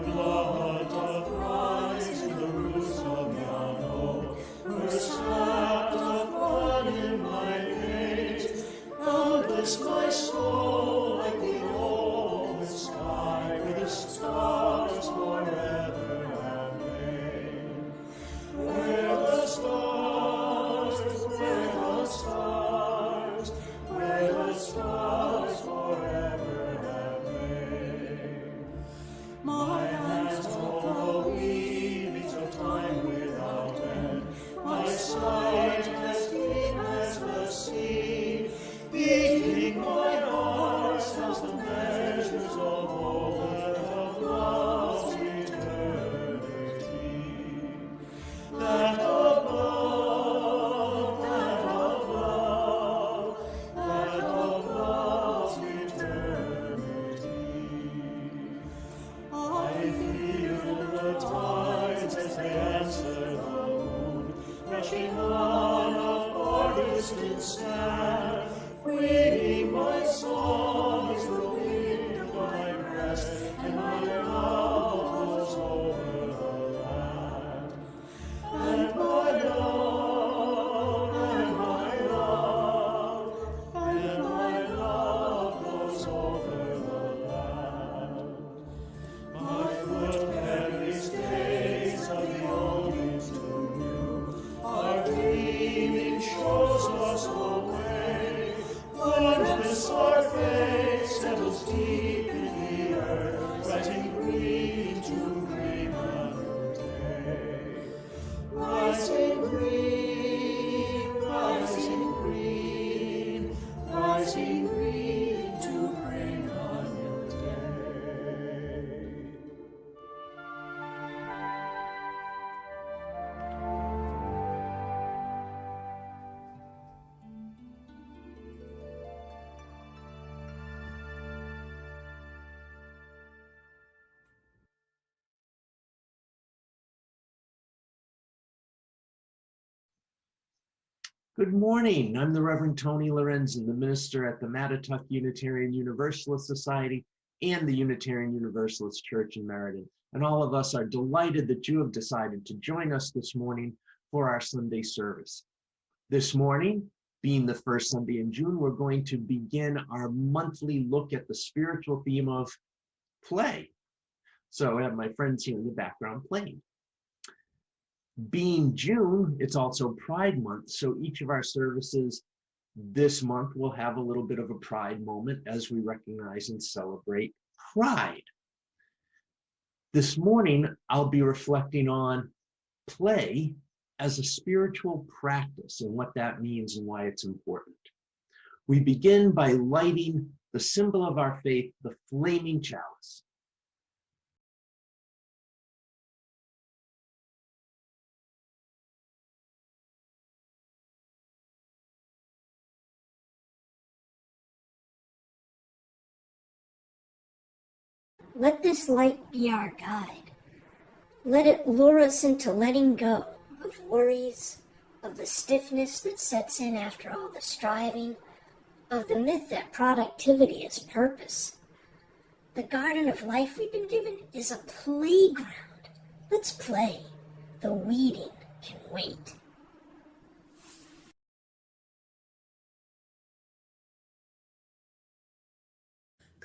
blood doth rise in the roots of yon oak, where sap doth run in my veins. Boundless my soul like the open sky, where the stars forever have lain. Where the stars, where the stars, where the stars forever have lain. My hands hold the weavings of time without end, my sight as deep as the sea, beating my heart as the measures of old that of love's eternity. That of love, that of love, that of love's eternity. I feel the tides as they answer the moon, rushing on a far distant sand, waiting my song is the wind of my breast, and my love was over the land. And my love, and my love, and my love goes over the land. My foot carries days of the old into new, our dreaming shows us the way. Once our faith settles deep in the earth, rising green to bring a new day. Rising green, rising green, rising green to bring a new day. Good morning. I'm the Reverend Tony Lorenzen, the minister at the Mattatuck Unitarian Universalist Society and the Unitarian Universalist Church in Meriden. And all of us are delighted that you have decided to join us this morning for our Sunday service. This morning, being the first Sunday in June, we're going to begin our monthly look at the spiritual theme of play. So I have my friends here in the background playing. Being June, it's also Pride Month, so each of our services this month will have a little bit of a pride moment as we recognize and celebrate pride. This morning, I'll be reflecting on play as a spiritual practice and what that means and why it's important. We begin by lighting the symbol of our faith, the flaming chalice. Let this light be our guide. Let it lure us into letting go of worries, of the stiffness that sets in after all the striving, of the myth that productivity is purpose. The garden of life we've been given is a playground. Let's play. The weeding can wait.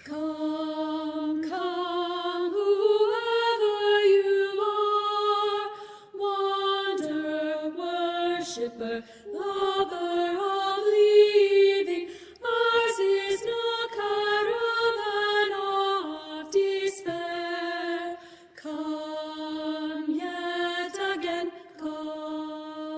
Come, come, whoever you are, wanderer, worshipper, lover of leaving, ours is no caravan of despair. Come yet again, come,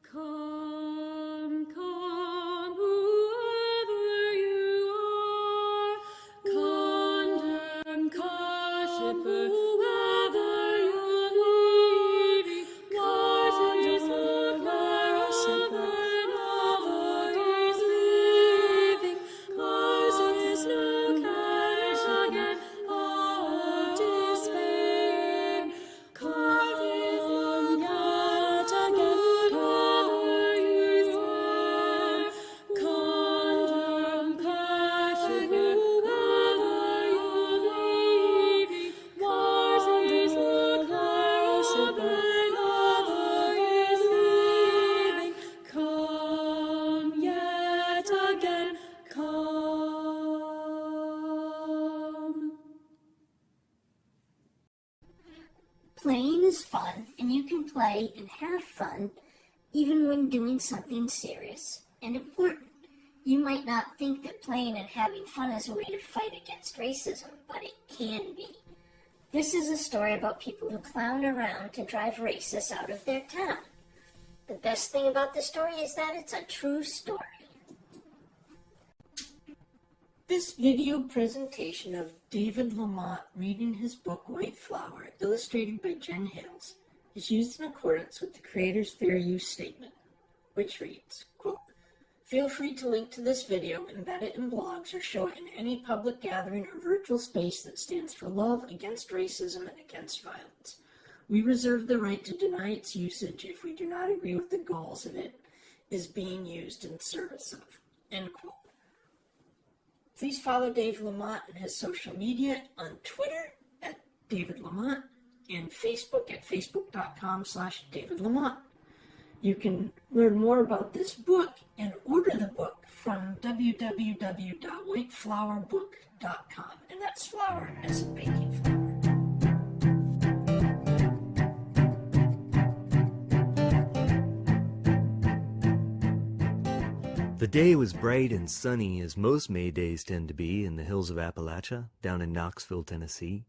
come, come, whoever you are, condemned, worshipper, whoever you're leaving, ours is no Playing is fun, and you can play and have fun even when doing something serious and important. You might not think that playing and having fun is a way to fight against racism, but it can be. This is a story about people who clown around to drive racists out of their town. The best thing about the story is that it's a true story. This video presentation of David Lamont reading his book White Flower, illustrated by Jen Hales, is used in accordance with the Creator's Fair Use Statement, which reads, quote, "Feel free to link to this video, embed it in blogs, or show it in any public gathering or virtual space that stands for love, against racism, and against violence. We reserve the right to deny its usage if we do not agree with the goals of it is being used in service of." End quote. Please follow Dave Lamont and his social media on Twitter at David Lamont and Facebook at facebook.com/David Lamont. You can learn more about this book and order the book from www.whiteflowerbook.com, and that's flour as in baking flour. The day was bright and sunny, as most May days tend to be in the hills of Appalachia, down in Knoxville, Tennessee.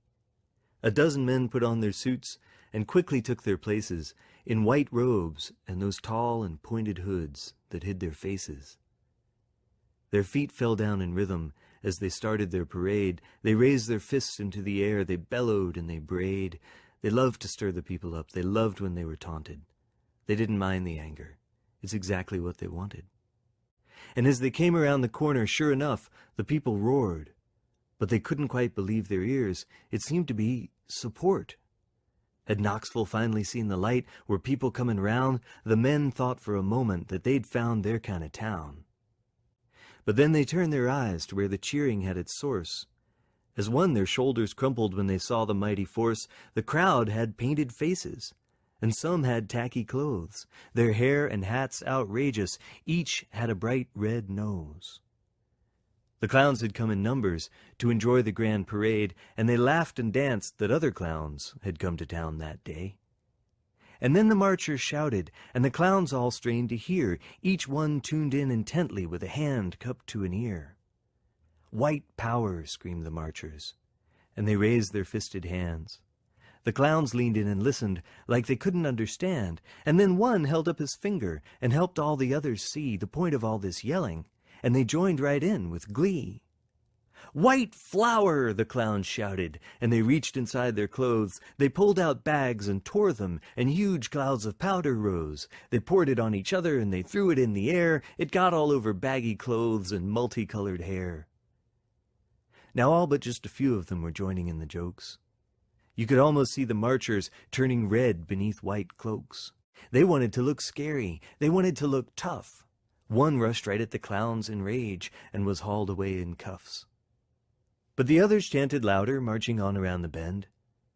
A dozen men put on their suits and quickly took their places in white robes and those tall and pointed hoods that hid their faces. Their feet fell down in rhythm as they started their parade. They raised their fists into the air, they bellowed and they brayed. They loved to stir the people up. They loved when they were taunted. They didn't mind the anger. It's exactly what they wanted. And as they came around the corner, sure enough, the people roared. But they couldn't quite believe their ears. It seemed to be support. Had Knoxville finally seen the light? Were people coming round? The men thought for a moment that they'd found their kind of town. But then they turned their eyes to where the cheering had its source. As one, their shoulders crumpled when they saw the mighty force. The crowd had painted faces, and some had tacky clothes, their hair and hats outrageous. Each had a bright red nose. The clowns had come in numbers to enjoy the grand parade, and they laughed and danced that other clowns had come to town that day. And then the marchers shouted, and the clowns all strained to hear, each one tuned in intently with a hand cupped to an ear. "White power," screamed the marchers, and they raised their fisted hands. The clowns leaned in and listened like they couldn't understand, and then one held up his finger and helped all the others see the point of all this yelling, and they joined right in with glee. "White flour!" the clowns shouted, and they reached inside their clothes. They pulled out bags and tore them, and huge clouds of powder rose. They poured it on each other, and they threw it in the air. It got all over baggy clothes and multicolored hair. Now all but just a few of them were joining in the jokes. You could almost see the marchers turning red beneath white cloaks. They wanted to look scary. They wanted to look tough. One rushed right at the clowns in rage and was hauled away in cuffs. But the others chanted louder, marching on around the bend.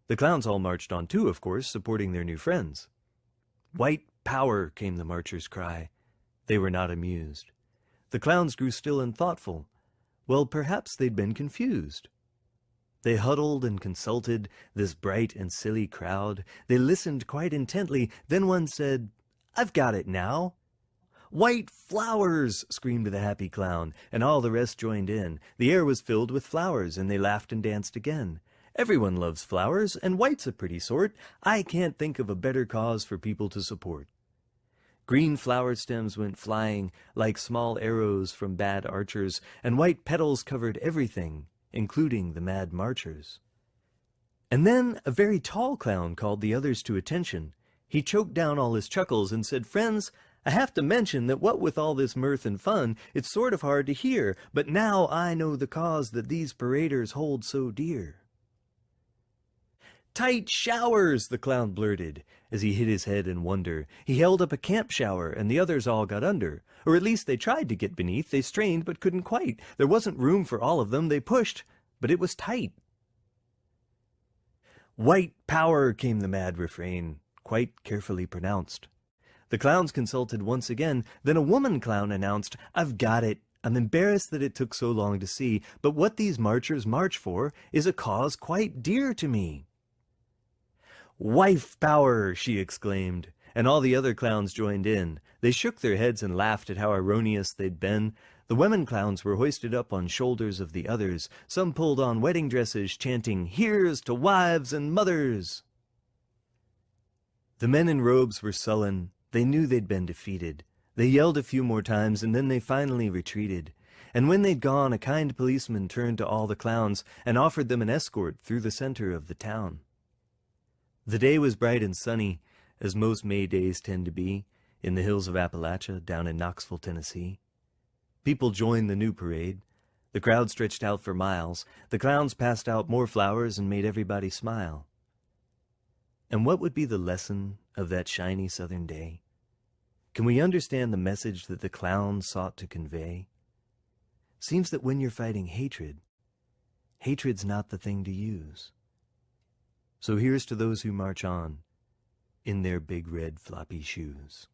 The clowns all marched on too, of course, supporting their new friends. "White power," came the marchers' cry. They were not amused. The clowns grew still and thoughtful. Well, perhaps they'd been confused. They huddled and consulted, this bright and silly crowd. They listened quite intently. Then one said, "I've got it now." "White flowers!" screamed the happy clown, and all the rest joined in. The air was filled with flowers, and they laughed and danced again. Everyone loves flowers, and white's a pretty sort. I can't think of a better cause for people to support. Green flower stems went flying like small arrows from bad archers, and white petals covered everything, including the mad marchers. And then a very tall clown called the others to attention. He choked down all his chuckles and said, "Friends, I have to mention that what with all this mirth and fun, it's sort of hard to hear, but now I know the cause that these paraders hold so dear." "Tight showers," the clown blurted, as he hit his head in wonder. He held up a camp shower, and the others all got under. Or at least they tried to get beneath. They strained, but couldn't quite. There wasn't room for all of them. They pushed, but it was tight. "White power," came the mad refrain, quite carefully pronounced. The clowns consulted once again. Then a woman clown announced, "I've got it. I'm embarrassed that it took so long to see, but what these marchers march for is a cause quite dear to me." "Wife power!" she exclaimed, and all the other clowns joined in. They shook their heads and laughed at how erroneous they'd been. The women clowns were hoisted up on shoulders of the others. Some pulled on wedding dresses, chanting, "Here's to wives and mothers!" The men in robes were sullen. They knew they'd been defeated. They yelled a few more times, and then they finally retreated. And when they'd gone, a kind policeman turned to all the clowns and offered them an escort through the center of the town. The day was bright and sunny, as most May days tend to be, in the hills of Appalachia, down in Knoxville, Tennessee. People joined the new parade. The crowd stretched out for miles. The clowns passed out more flowers and made everybody smile. And what would be the lesson of that shiny southern day? Can we understand the message that the clowns sought to convey? Seems that when you're fighting hatred, hatred's not the thing to use. So here's to those who march on in their big red floppy shoes.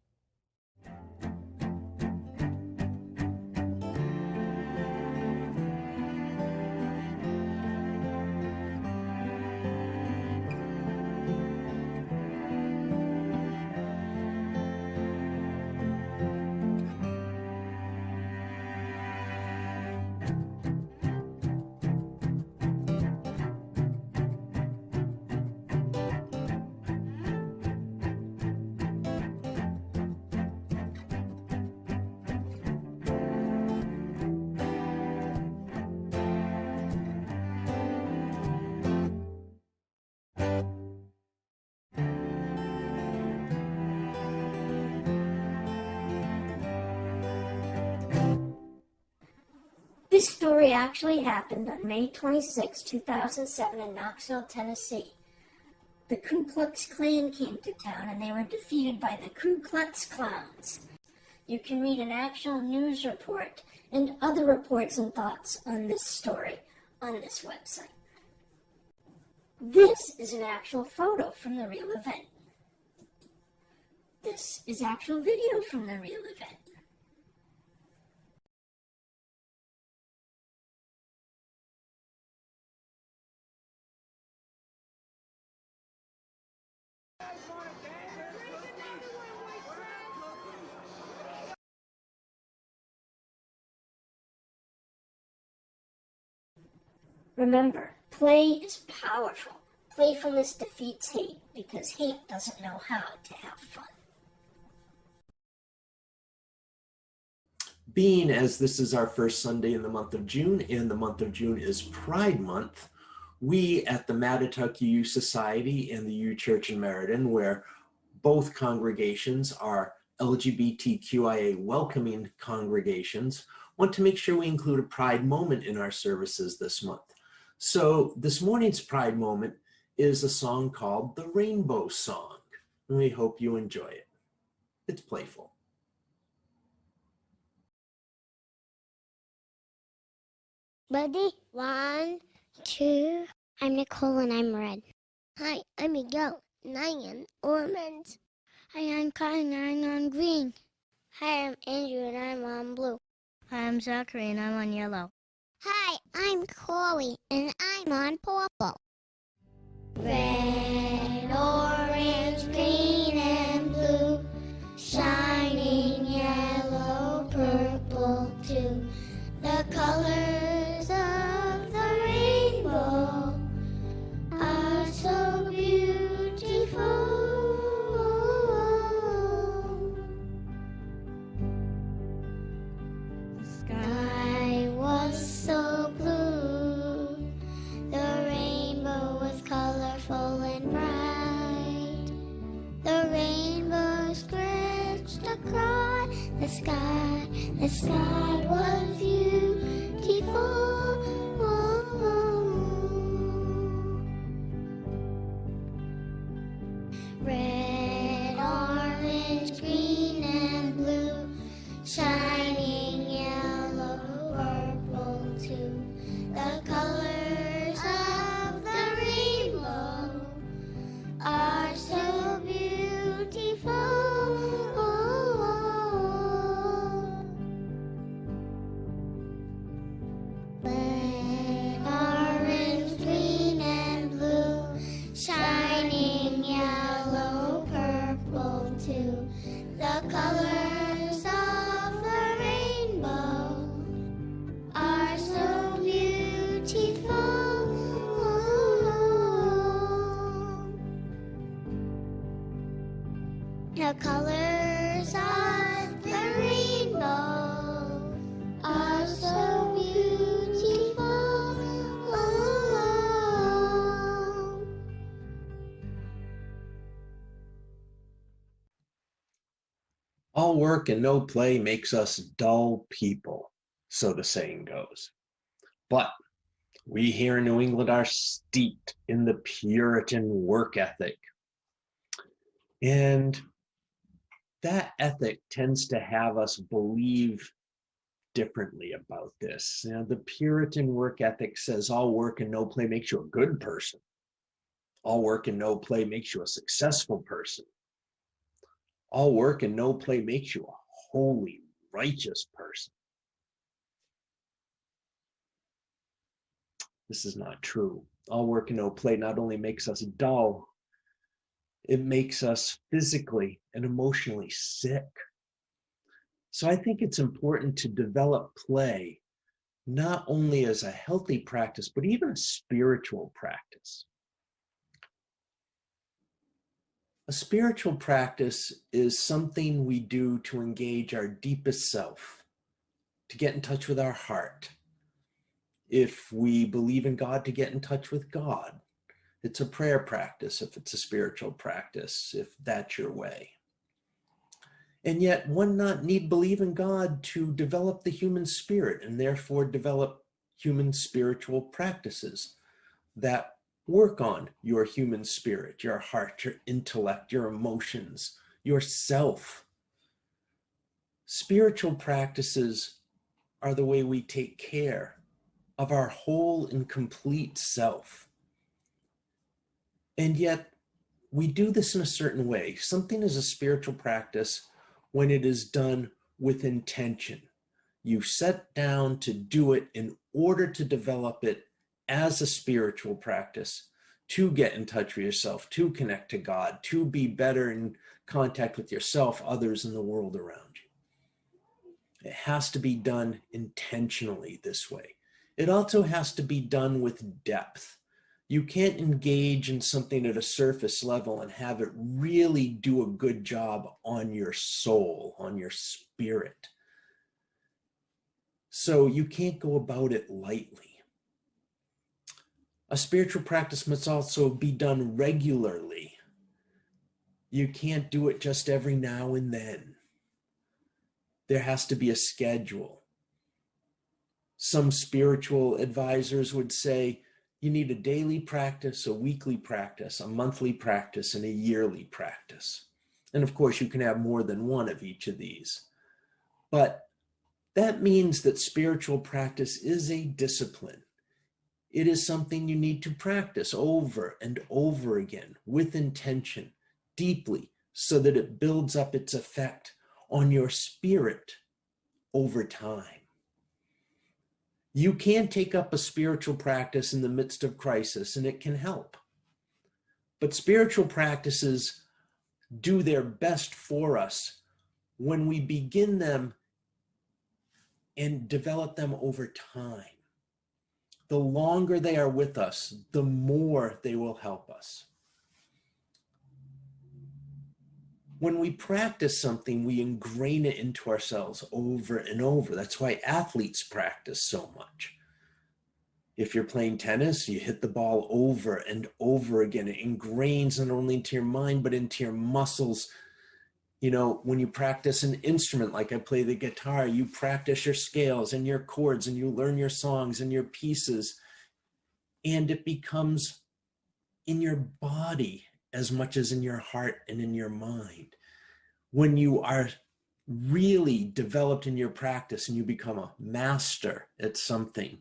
This story actually happened on May 26, 2007 in Knoxville, Tennessee. The Ku Klux Klan came to town and they were defeated by the Ku Klux Klowns. You can read an actual news report and other reports and thoughts on this story on this website. This is an actual photo from the real event. This is actual video from the real event. Remember, play is powerful. Playfulness defeats hate because hate doesn't know how to have fun. Being as this is our first Sunday in the month of June, and the month of June is Pride Month, we at the Mattituck UU Society and the UU Church in Meriden, where both congregations are LGBTQIA welcoming congregations, want to make sure we include a Pride moment in our services this month. So this morning's Pride moment is a song called the Rainbow Song, and we hope you enjoy it. It's playful. Ready? 1, 2. I'm Nicole and I'm red. Hi, I'm Miguel and I am orange. Hi, I'm Cotton and I'm on green. Hi, I'm Andrew and I'm on blue. Hi, I'm Zachary and I'm on yellow. Hi, I'm Chloe and I'm on purple. Red, orange, green, and blue, shining yellow, purple too. The colors of the rainbow are so beautiful. The sky was so blue, the rainbow was colorful and bright. The rainbow stretched across the sky was beautiful. Red, orange, green, and blue, shining yellow, purple too. The colors of the rainbow are so beautiful. All work and no play makes us dull people, so the saying goes. But we here in New England are steeped in the Puritan work ethic. And that ethic tends to have us believe differently about this. You know, the Puritan work ethic says all work and no play makes you a good person. All work and no play makes you a successful person. All work and no play makes you a holy, righteous person. This is not true. All work and no play not only makes us dull, it makes us physically and emotionally sick. So I think it's important to develop play not only as a healthy practice, but even a spiritual practice. A spiritual practice is something we do to engage our deepest self, to get in touch with our heart. If we believe in God, to get in touch with God. It's a prayer practice if it's a spiritual practice, if that's your way. And yet one not need believe in God to develop the human spirit and therefore develop human spiritual practices that work on your human spirit, your heart, your intellect, your emotions, yourself. Spiritual practices are the way we take care of our whole and complete self. And yet we do this in a certain way. Something is a spiritual practice when it is done with intention. You set down to do it in order to develop it as a spiritual practice, to get in touch with yourself, to connect to God, to be better in contact with yourself, others, and the world around you. It has to be done intentionally this way. It also has to be done with depth. You can't engage in something at a surface level and have it really do a good job on your soul, on your spirit. So you can't go about it lightly. A spiritual practice must also be done regularly. You can't do it just every now and then. There has to be a schedule. Some spiritual advisors would say you need a daily practice, a weekly practice, a monthly practice, and a yearly practice. And of course, you can have more than one of each of these. But that means that spiritual practice is a discipline. It is something you need to practice over and over again with intention, deeply, so that it builds up its effect on your spirit over time. You can take up a spiritual practice in the midst of crisis, and it can help. But spiritual practices do their best for us when we begin them and develop them over time. The longer they are with us, the more they will help us. When we practice something, we ingrain it into ourselves over and over. That's why athletes practice so much. If you're playing tennis, you hit the ball over and over again. It ingrains not only into your mind, but into your muscles. You know, when you practice an instrument, like I play the guitar, you practice your scales and your chords, and you learn your songs and your pieces, and it becomes in your body as much as in your heart and in your mind. When you are really developed in your practice and you become a master at something,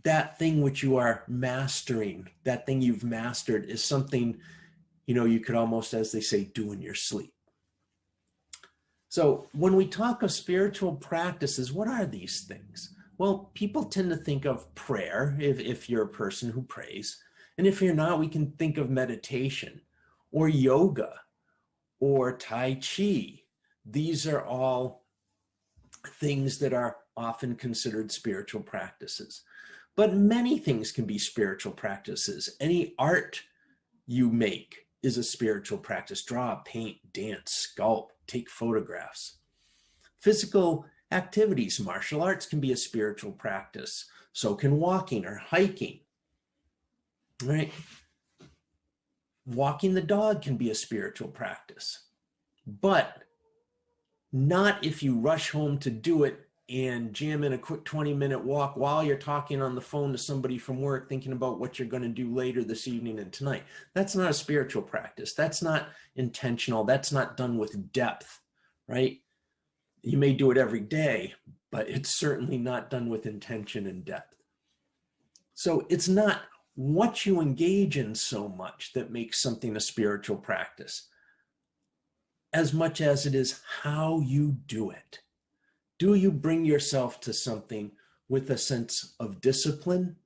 that thing which you are mastering, that thing you've mastered, is something, you know, you could almost, as they say, do in your sleep. So when we talk of spiritual practices, what are these things? Well, people tend to think of prayer, if you're a person who prays. And if you're not, we can think of meditation or yoga or Tai Chi. These are all things that are often considered spiritual practices. But many things can be spiritual practices. Any art you make is a spiritual practice. Draw, paint, dance, sculpt, take photographs. Physical activities, martial arts can be a spiritual practice. So can walking or hiking. Right? Walking the dog can be a spiritual practice. but not if you rush home to do it and jam in a quick 20-minute walk while you're talking on the phone to somebody from work, thinking about what you're going to do later this evening and tonight. That's not a spiritual practice. That's not intentional. That's not done with depth, right? You may do it every day, but it's certainly not done with intention and depth. So it's not what you engage in so much that makes something a spiritual practice, as much as it is how you do it. Do you bring yourself to something with a sense of discipline,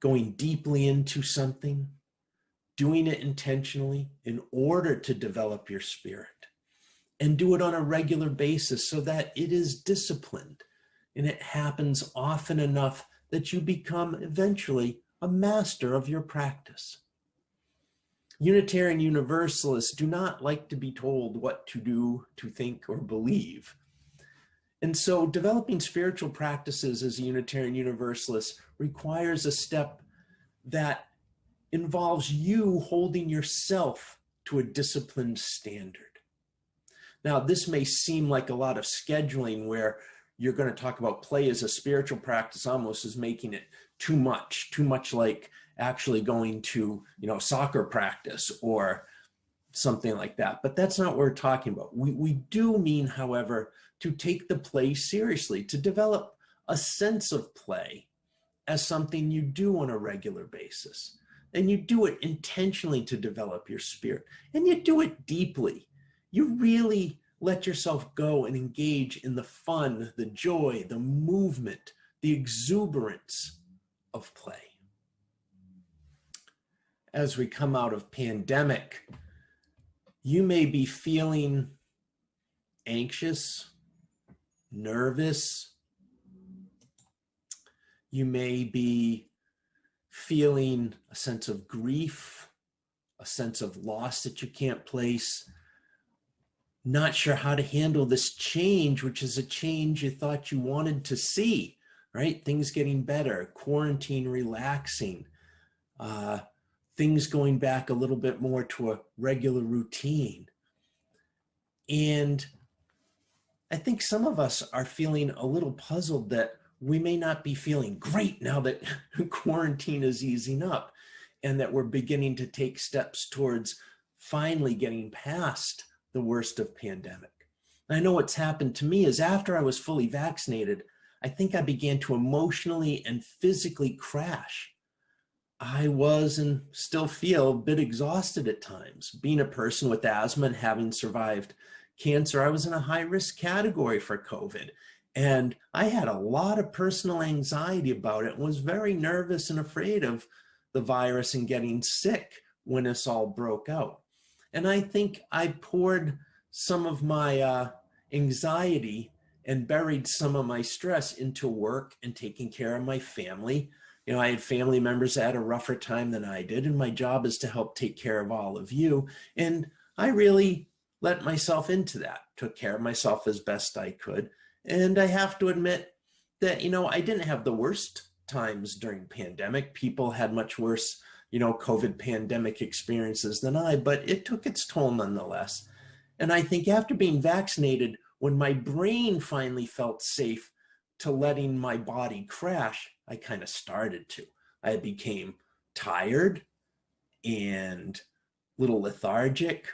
going deeply into something, doing it intentionally in order to develop your spirit, and do it on a regular basis so that it is disciplined and it happens often enough that you become eventually a master of your practice. Unitarian Universalists do not like to be told what to do, to think, or believe. And so developing spiritual practices as a Unitarian Universalist requires a step that involves you holding yourself to a disciplined standard. Now, this may seem like a lot of scheduling where you're going to talk about play as a spiritual practice almost as making it too much like actually going to, soccer practice or something like that. But that's not what we're talking about. We do mean, however, to take the play seriously, to develop a sense of play as something you do on a regular basis. And you do it intentionally to develop your spirit. And you do it deeply. You really let yourself go and engage in the fun, the joy, the movement, the exuberance of play. As we come out of pandemic, you may be feeling anxious, nervous. You may be feeling a sense of grief, a sense of loss that you can't place. Not sure how to handle this change, which is a change you thought you wanted to see, right? Things getting better, quarantine relaxing, things going back a little bit more to a regular routine. And I think some of us are feeling a little puzzled that we may not be feeling great now that quarantine is easing up and that we're beginning to take steps towards finally getting past the worst of pandemic. And I know what's happened to me is after I was fully vaccinated, I think I began to emotionally and physically crash. I was and still feel a bit exhausted at times. Being a person with asthma and having survived cancer, I was in a high-risk category for COVID. And I had a lot of personal anxiety about it and was very nervous and afraid of the virus and getting sick when this all broke out. And I think I poured some of my anxiety and buried some of my stress into work and taking care of my family. I had family members that had a rougher time than I did, and my job is to help take care of all of you. And I really let myself into that, took care of myself as best I could. And I have to admit that, I didn't have the worst times during pandemic. People had much worse, COVID pandemic experiences than I, but it took its toll nonetheless. And I think after being vaccinated, when my brain finally felt safe to letting my body crash, I kind of started to. I became tired and a little lethargic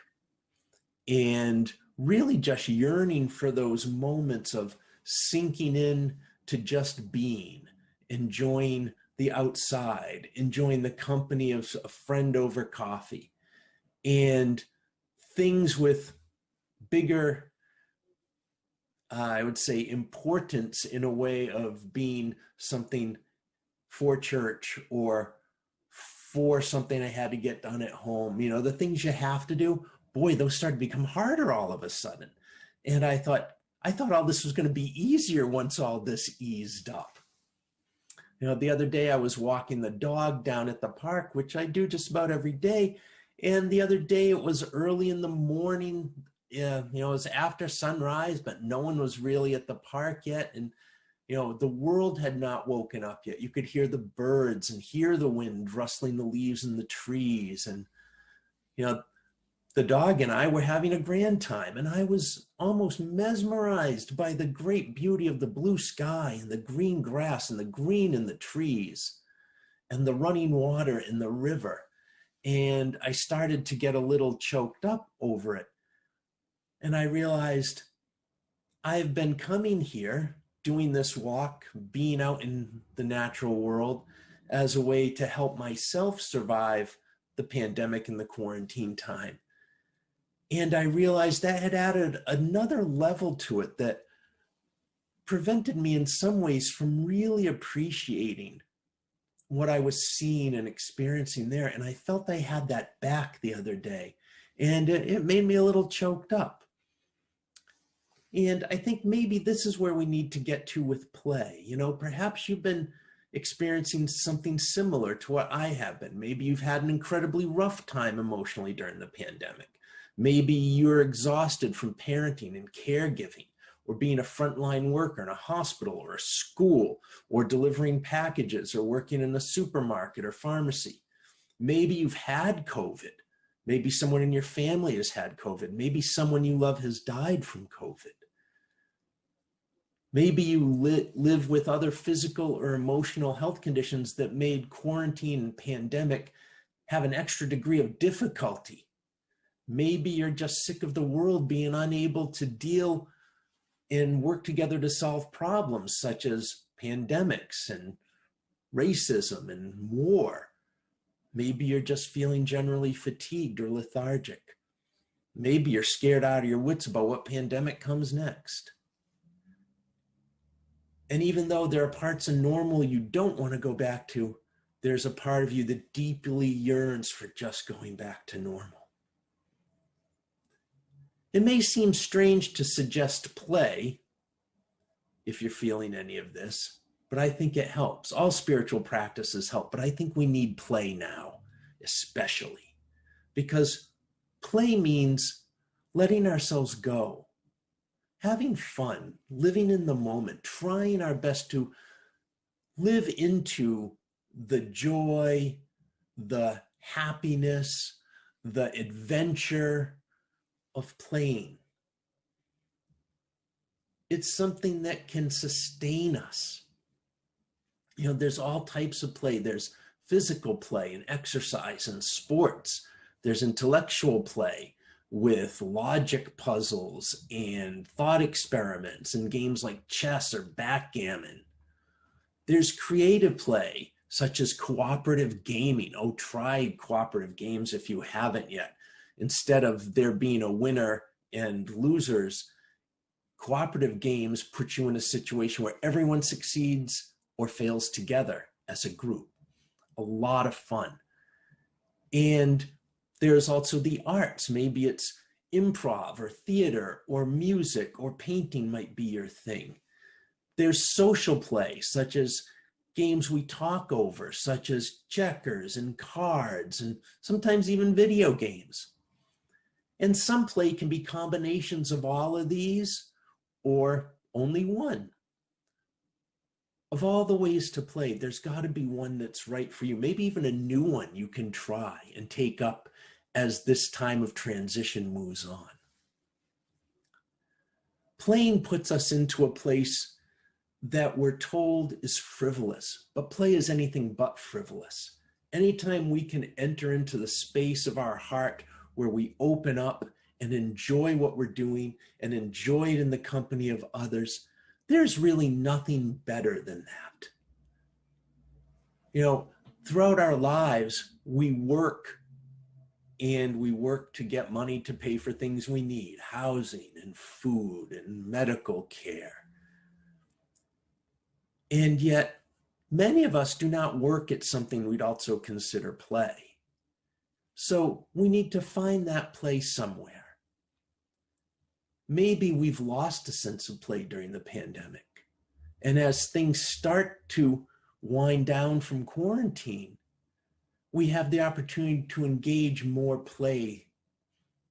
and really just yearning for those moments of sinking in to just being, enjoying the outside, enjoying the company of a friend over coffee, and things with bigger, I would say, importance in a way of being something for church or for something I had to get done at home. The things you have to do, boy, those started to become harder all of a sudden. And I thought all this was going to be easier once all this eased up. The other day I was walking the dog down at the park, which I do just about every day. And the other day it was early in the morning. It was after sunrise, but no one was really at the park yet. And, the world had not woken up yet. You could hear the birds and hear the wind rustling the leaves in the trees. And, the the dog and I were having a grand time, and I was almost mesmerized by the great beauty of the blue sky and the green grass and the green in the trees and the running water in the river. And I started to get a little choked up over it. And I realized I've been coming here, doing this walk, being out in the natural world as a way to help myself survive the pandemic and the quarantine time. And I realized that had added another level to it that prevented me in some ways from really appreciating what I was seeing and experiencing there. And I felt I had that back the other day, and it made me a little choked up. And I think maybe this is where we need to get to with play. You know, perhaps you've been experiencing something similar to what I have been. Maybe you've had an incredibly rough time emotionally during the pandemic. Maybe you're exhausted from parenting and caregiving, or being a frontline worker in a hospital or a school, or delivering packages, or working in a supermarket or pharmacy. Maybe you've had COVID. Maybe someone in your family has had COVID. Maybe someone you love has died from COVID. Maybe you live with other physical or emotional health conditions that made quarantine and pandemic have an extra degree of difficulty. Maybe you're just sick of the world being unable to deal and work together to solve problems such as pandemics and racism and war. Maybe you're just feeling generally fatigued or lethargic. Maybe you're scared out of your wits about what pandemic comes next. And even though there are parts of normal you don't want to go back to, there's a part of you that deeply yearns for just going back to normal. It may seem strange to suggest play if you're feeling any of this, but I think it helps. All spiritual practices help, but I think we need play now, especially, because play means letting ourselves go, having fun, living in the moment, trying our best to live into the joy, the happiness, the adventure of playing. It's something that can sustain us. You know, there's all types of play. There's physical play and exercise and sports. There's intellectual play with logic puzzles and thought experiments and games like chess or backgammon. There's creative play, such as cooperative gaming. Oh, try cooperative games if you haven't yet. Instead of there being a winner and losers, cooperative games put you in a situation where everyone succeeds or fails together as a group. A lot of fun. And there's also the arts. Maybe it's improv or theater or music or painting might be your thing. There's social play, such as games we talk over, such as checkers and cards, and sometimes even video games. And some play can be combinations of all of these or only one. Of all the ways to play, there's got to be one that's right for you, maybe even a new one you can try and take up as this time of transition moves on. Playing puts us into a place that we're told is frivolous, but play is anything but frivolous. Anytime we can enter into the space of our heart where we open up and enjoy what we're doing and enjoy it in the company of others, there's really nothing better than that. You know, throughout our lives, we work to get money to pay for things we need, housing and food and medical care. And yet, many of us do not work at something we'd also consider play. So we need to find that play somewhere. Maybe we've lost a sense of play during the pandemic. And as things start to wind down from quarantine, we have the opportunity to engage more play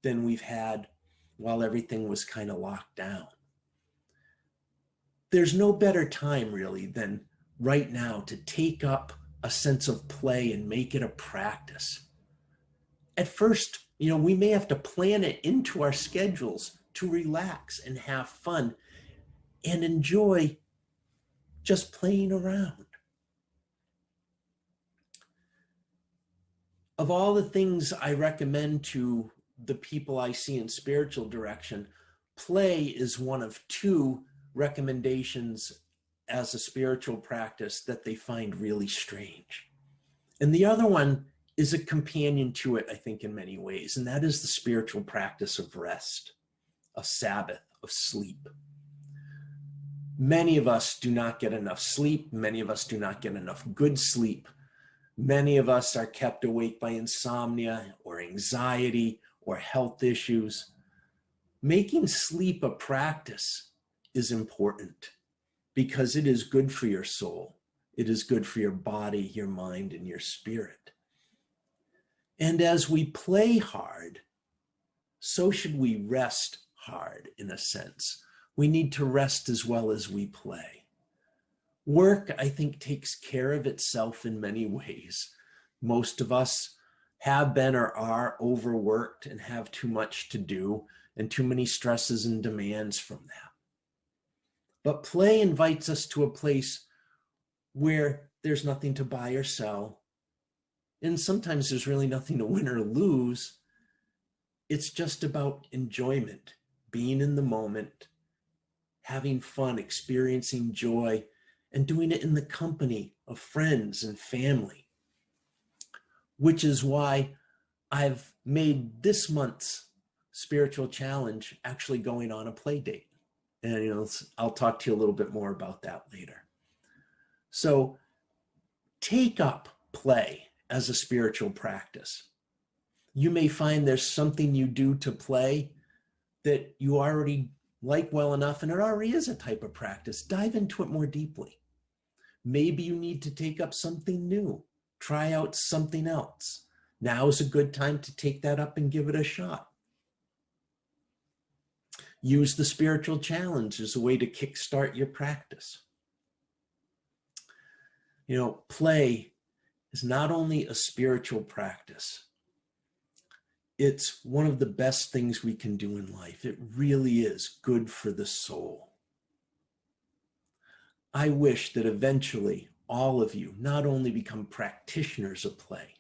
than we've had while everything was kind of locked down. There's no better time really than right now to take up a sense of play and make it a practice. At first, We may have to plan it into our schedules to relax and have fun and enjoy just playing around. Of all the things I recommend to the people I see in spiritual direction, play is one of two recommendations as a spiritual practice that they find really strange. And the other one is a companion to it, I think, in many ways, and that is the spiritual practice of rest, of Sabbath, of sleep. Many of us do not get enough sleep. Many of us do not get enough good sleep. Many of us are kept awake by insomnia or anxiety or health issues. Making sleep a practice is important because it is good for your soul. It is good for your body, your mind, and your spirit. And as we play hard, so should we rest hard, in a sense. We need to rest as well as we play. Work, I think, takes care of itself in many ways. Most of us have been or are overworked and have too much to do and too many stresses and demands from that. But play invites us to a place where there's nothing to buy or sell. And sometimes there's really nothing to win or lose. It's just about enjoyment, being in the moment, having fun, experiencing joy, and doing it in the company of friends and family. Which is why I've made this month's spiritual challenge actually going on a play date. And I'll talk to you a little bit more about that later. So take up play as a spiritual practice. You may find there's something you do to play that you already like well enough, and it already is a type of practice. Dive into it more deeply. Maybe you need to take up something new, try out something else. Now is a good time to take that up and give it a shot. Use the spiritual challenge as a way to kickstart your practice. Play is not only a spiritual practice, it's one of the best things we can do in life. It really is good for the soul. I wish that eventually all of you not only become practitioners of play,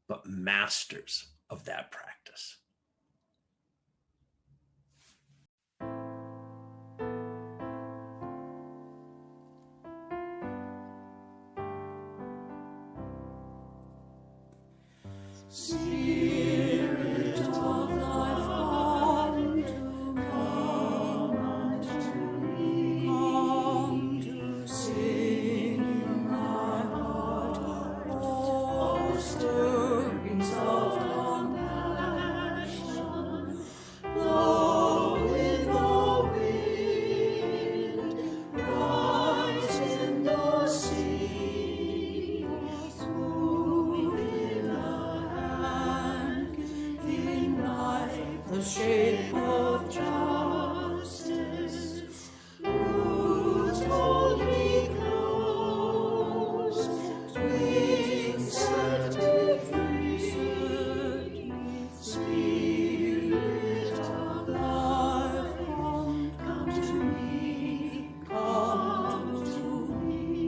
but masters of that practice. Spirit of life, come to sing in my heart, all stirrings of compassion. Blow with the wind, rise in the sea, move in the shape of justice. Roots hold me close, wings set me free. Spirit of life, come to me, come to me.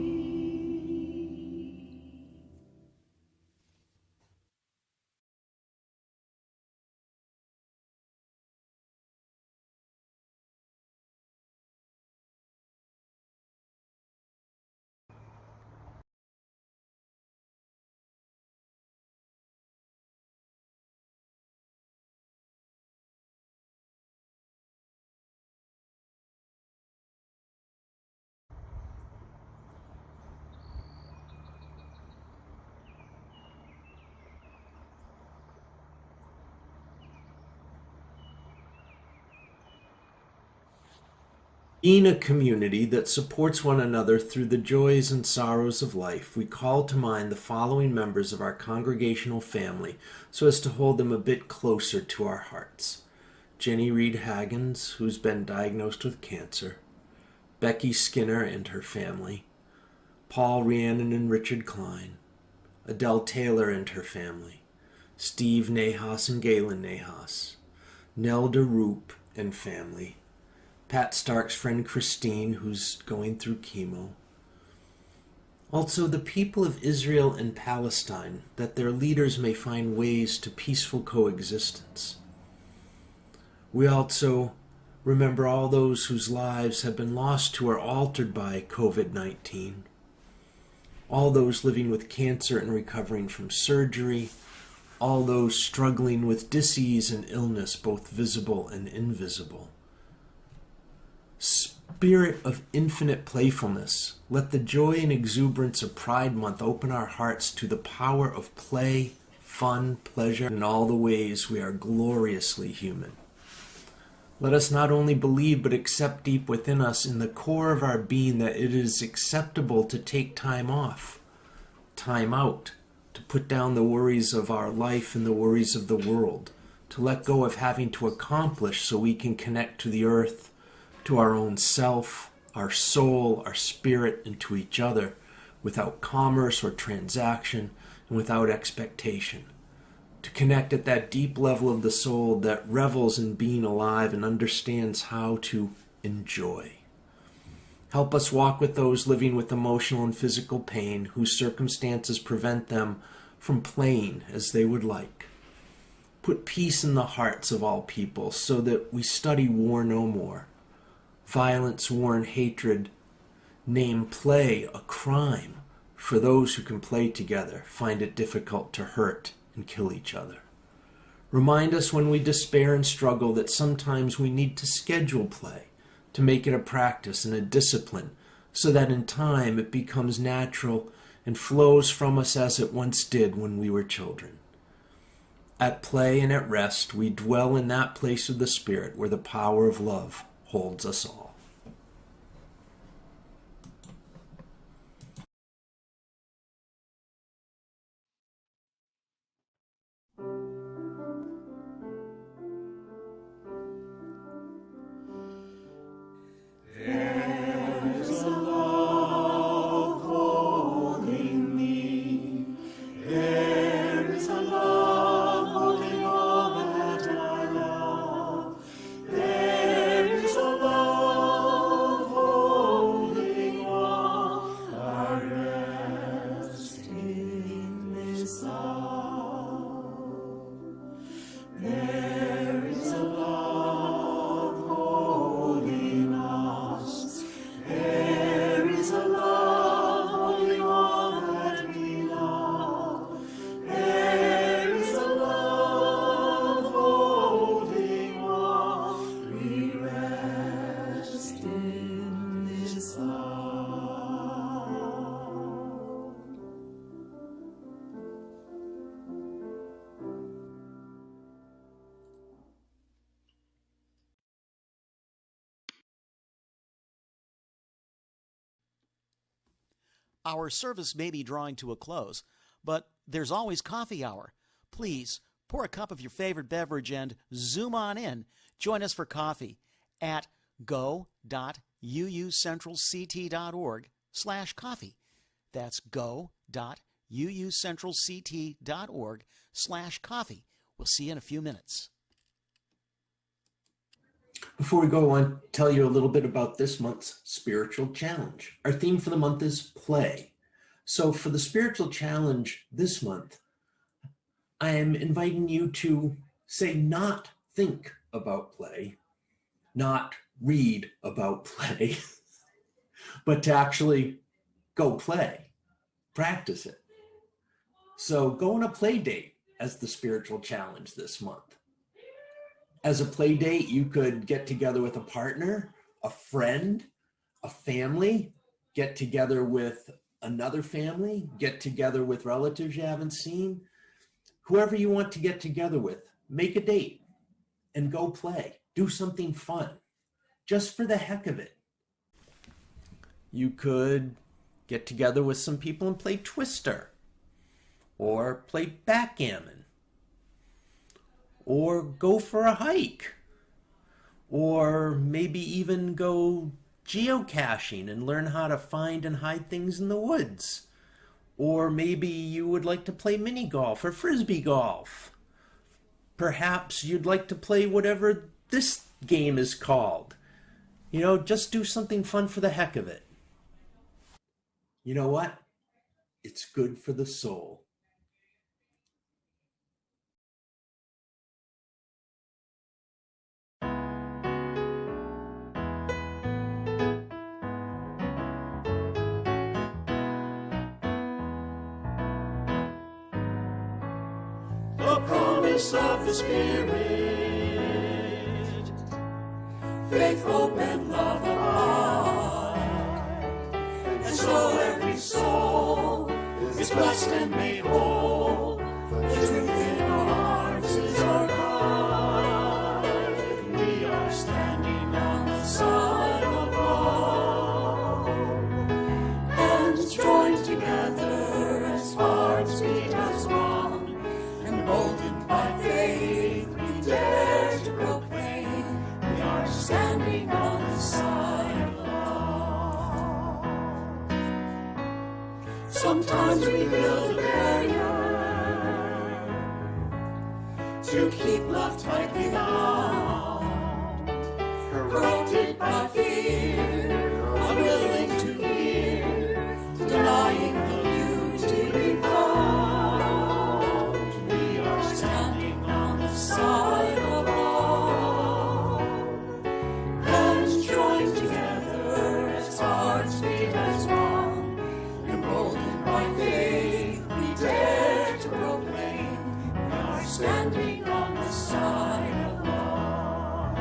Being a community that supports one another through the joys and sorrows of life, we call to mind the following members of our congregational family so as to hold them a bit closer to our hearts. Jenny Reed Haggins, who's been diagnosed with cancer, Becky Skinner and her family, Paul Rhiannon and Richard Klein, Adele Taylor and her family, Steve Nahas and Galen Nahas, Nelda Roop and family, Pat Stark's friend Christine, who's going through chemo. Also, the people of Israel and Palestine, that their leaders may find ways to peaceful coexistence. We also remember all those whose lives have been lost to or altered by COVID-19. All those living with cancer and recovering from surgery. All those struggling with disease and illness, both visible and invisible. Spirit of infinite playfulness, let the joy and exuberance of Pride Month open our hearts to the power of play, fun, pleasure, and all the ways we are gloriously human. Let us not only believe but accept deep within us in the core of our being that it is acceptable to take time off, time out, to put down the worries of our life and the worries of the world, to let go of having to accomplish so we can connect to the earth, to our own self, our soul, our spirit, and to each other, without commerce or transaction and without expectation. To connect at that deep level of the soul that revels in being alive and understands how to enjoy. Help us walk with those living with emotional and physical pain whose circumstances prevent them from playing as they would like. Put peace in the hearts of all people so that we study war no more. Violence, war, and hatred. Name play a crime for those who can play together, find it difficult to hurt and kill each other. Remind us when we despair and struggle that sometimes we need to schedule play, to make it a practice and a discipline, so that in time it becomes natural and flows from us as it once did when we were children. At play and at rest, we dwell in that place of the Spirit where the power of love holds us all. There's a love holding me. There is a love holding all that I love. There is a love holding all I rest in this love. There is a love holding us. There is a love holding all that we love. There is a love holding all. We rest in this love. Our service may be drawing to a close, but there's always coffee hour. Please pour a cup of your favorite beverage and zoom on in. Join us for coffee at go.uucentralct.org/coffee. That's go.uucentralct.org/coffee. We'll see you in a few minutes. Before we go, I want to tell you a little bit about this month's spiritual challenge. Our theme for the month is play. So for the spiritual challenge this month, I am inviting you to say not think about play, not read about play, but to actually go play, practice it. So go on a play date as the spiritual challenge this month. As a play date, you could get together with a partner, a friend, a family, get together with another family, get together with relatives you haven't seen. Whoever you want to get together with, make a date and go play. Do something fun, just for the heck of it. You could get together with some people and play Twister, or play backgammon, or go for a hike, or maybe even go geocaching and learn how to find and hide things in the woods, Or maybe you would like to play mini golf or frisbee golf. Perhaps you'd like to play whatever this game is called. You know, just do something fun for the heck of it. You know what? It's good for the soul. The promise of the Spirit, faith, hope, and love abide. And so every soul is blessed and made whole. The truth in our hearts is our guide. We are standing on the side of love, hands joined together as hearts beat as one. Emboldened by faith, we dare to proclaim we are standing on the side of love. Sometimes we build a barrier to keep love tightly bound, corrupted by fear, unwilling to hear, denying the beauty we found. We are standing on the side of love, hands joined together as hearts beat as one. Emboldened by faith, we dare to proclaim we are standing on the side of love.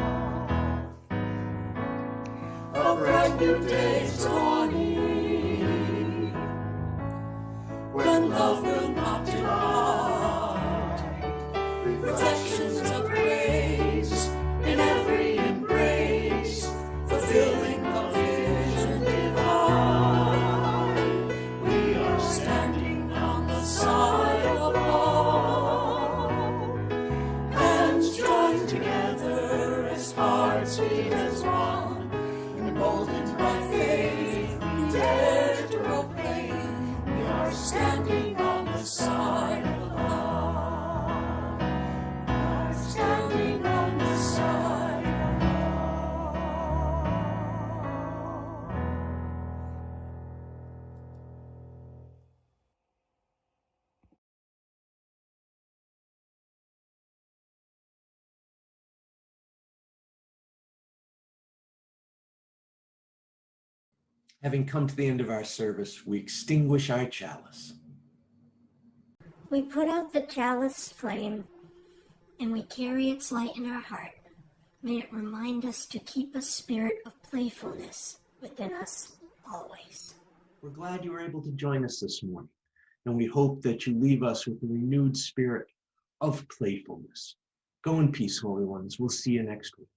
A bright new day is dawning, when love will not divide. Reflections of grace in every embrace, fulfilling the vision divine. We are standing on the side of love, hands joined together as hearts beat as one. Emboldened by faith, we dare to proclaim we are standing on the side of love. We are standing on the side of Having come to the end of our service, we extinguish our chalice. We put out the chalice flame, and we carry its light in our heart. May it remind us to keep a spirit of playfulness within us always. We're glad you were able to join us this morning, and we hope that you leave us with a renewed spirit of playfulness. Go in peace, Holy Ones. We'll see you next week.